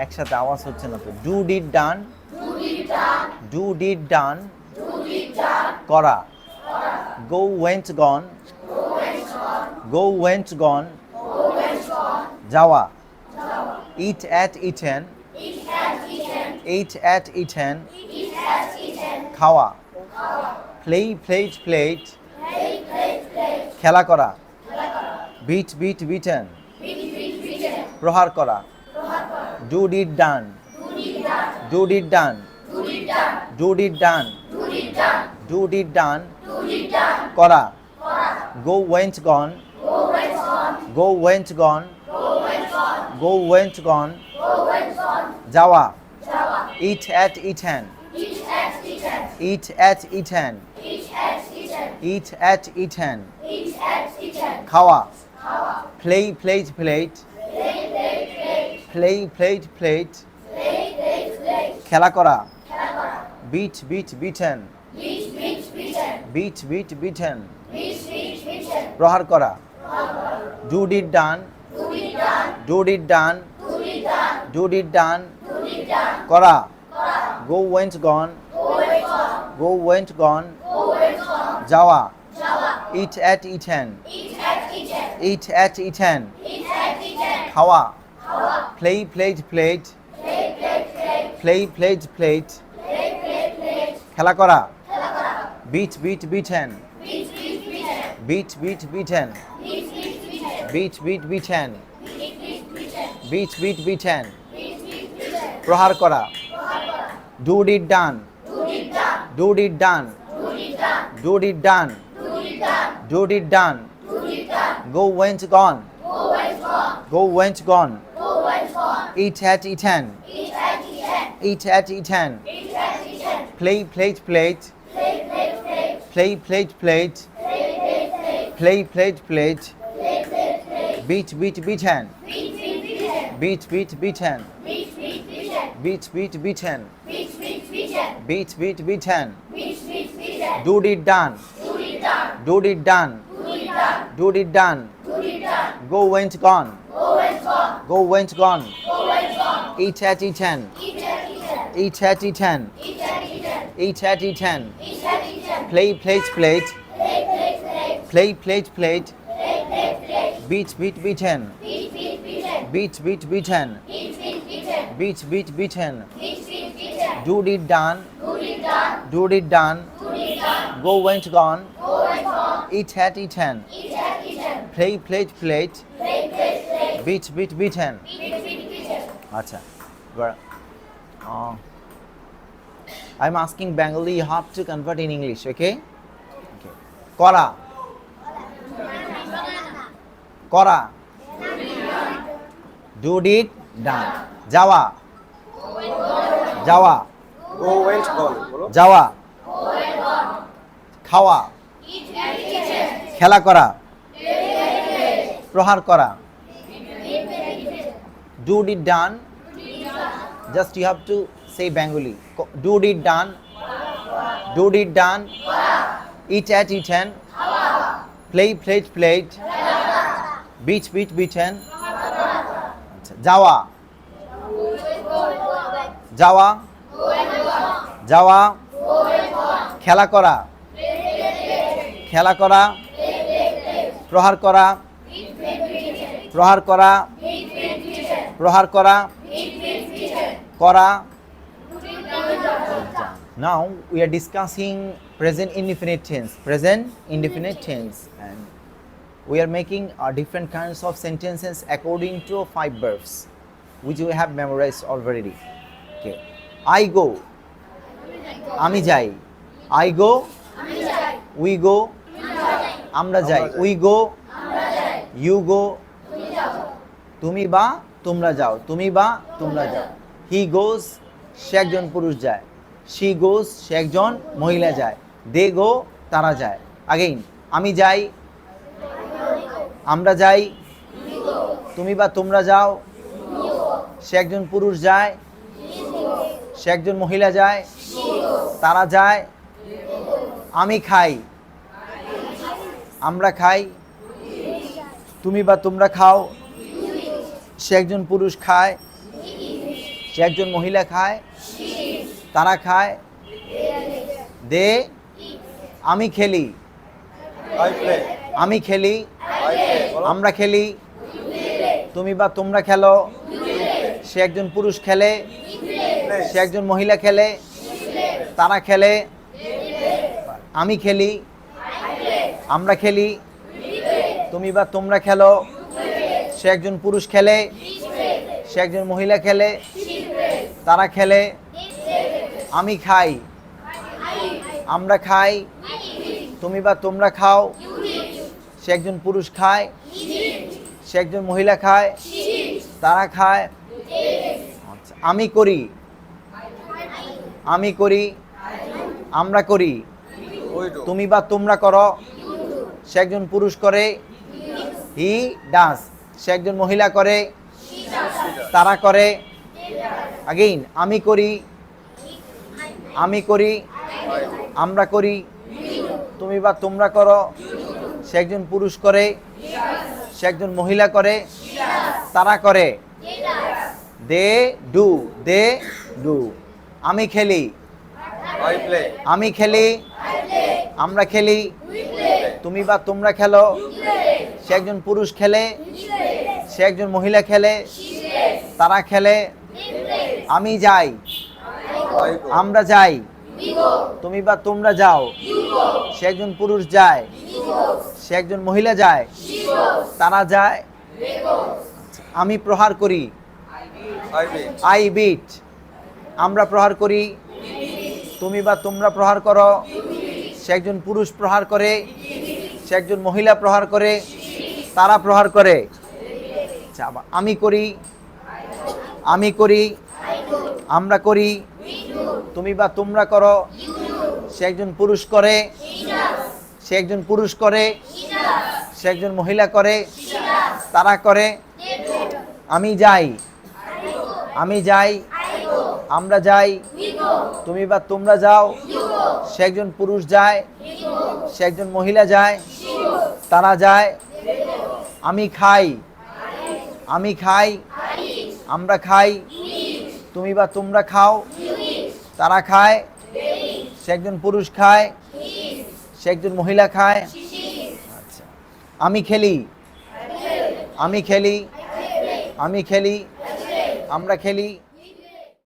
একসাথে আওয়াজ হচ্ছে না তো। Do did done, do did done, করা। Go went gone, go went gone, যাওয়া। Eat ate eaten, eat ate eaten, খাওয়া। প্লে প্লেট প্লেট, খেলা করা। বিট বিট বিটেন, প্রহার করা। Do did done, do did done, do did done, do did done, করা। Go went gone, go went gone, go went gone, যাওয়া। Eat ate eaten, eat ate eaten, eat ate eaten, খাওয়া। Play played played, play played played, খেলা করা। Beat beat beaten, beat beat beaten, প্রহার করা। Do did done, do did done, do did done, করা। Go went gone, go went gone, যাওয়া। Eat ate eaten, eat ate eaten, খাওয়া। Play played played, play played played, খেলা করা। Beat beat beaten, beat beat beaten, beat beat beaten, beat beat beaten, প্রহার করা। Do did done, do did done, do did done, do did done, go went gone, go went gone, eat ate eaten, eat ate eaten, play played played, play played played, play played played, beat beat beaten, beat beat beaten, beat beat beaten, beat beat beaten, do did done, do did done, do did done, go went gone, go went gone, eat at eaten, eat at eaten, eat at eaten, play plate plate, play plate plate, beat beat beaten, beat beat beaten, beat beat beaten, do did done, do did done, go went gone, eat at eaten, play plate plate, beat beat beaten. Acha. I'm asking Bengali, you have to convert in English, okay? Okay. Kora. Kora. Do did done. Jawa. Jawa. Go went gone. বলো। Jawa. খাওয়া। খেলা করা। প্রহার করা। Do did done. Just you have to say Bengali. Do did done. Do did done. Eat at eaten. Play plate plate. Beat beat beaten. Jawa. Jawa. Jawa. খেলা করা। খেলা করা। প্রহার করা। প্রহার করা। প্রহার করা। করা। Now we are discussing present indefinite tense. Present indefinite tense, and we are making different kinds of sentences according to 5 verbs, which we have memorized already. Okay. I go. আমি যাই। I go. We go. আমরা যাই। We go. You go. তুমি বা তোমরা যাও। তুমি বা তোমরা যাও। He goes. সে একজন পুরুষ যায়। She goes. সে একজন মহিলা যায়। They go. তারা যায়। Again, আমি যাই। আমরা যাই। তুমি বা তোমরা যাও। সে একজন পুরুষ যায়। সে একজন মহিলা যায়। তারা যায়। আমি খাই। আমরা খাই। তুমি বা তোমরা খাও। সে একজন পুরুষ খায়। সে একজন মহিলা খায়, তারা খায়, দে, আমি খেলি, I play. আমি খেলি, I play. বলো। আমরা খেলি, তুমি বা তোমরা খেলো, সে একজন পুরুষ খেলে, Play. সে একজন মহিলা খেলে, তারা খেলে, আমি খেলি, আমরা খেলি, তুমি বা তোমরা খেলো, সে একজন পুরুষ খেলে, সে একজন মহিলা খেলে, তারা খেলে, আমি খাই, আমরা খাই, তুমি বা তোমরা খাও, সে একজন পুরুষ খায়, সে একজন মহিলা খায়, তারা খায়, আচ্ছা, আমি করি, আমি করি, আমরা করি, We do. তুমি বা তোমরা করো, সে একজন পুরুষ করে, হি ডাস, সে একজন মহিলা করে, তারা করে, আগেইন আমি করি, আমি করি, আমরা করি, তুমি বা তোমরা করো, সে একজন পুরুষ করে, সে একজন মহিলা করে, তারা করে, দে ডু, দে ডু, আমি খেলি, I play. আমি খেলি, আমরা খেলি, তুমি বা তোমরা খেলো, সে একজন পুরুষ খেলে, সে একজন মহিলা খেলে, তারা খেলে, আমি যাই, I go. আমরা যাই, তুমি বা তোমরা যাও, সে একজন পুরুষ যায়, সে একজন মহিলা যায়, তারা যায়, আমি প্রহার করি, I beat. আই বিট, আমরা প্রহার করি, তুমি বা তোমরা প্রহার করো, সে একজন পুরুষ প্রহার করে, সে একজন মহিলা প্রহার করে, তারা প্রহার করে, আচ্ছা, আবার আমি করি, আমি করি, আমরা করি, তুমি বা তোমরা করো, সে একজন পুরুষ করে, সে একজন পুরুষ করে, সে একজন মহিলা করে, তারা করে, আমি যাই, আমি যাই, আমরা যাই, তুমি বা তোমরা যাও, সে একজন পুরুষ যায়, সে একজন মহিলা যায়, তারা যায়, আমি খাই, আমি খাই, আমরা খাই, তুমি বা তোমরা খাও, তারা খায়, সে একজন পুরুষ খায়, সে একজন মহিলা খায়, আচ্ছা, আমি খেলি, আমি খেলি, আমি খেলি, আমরা খেলি,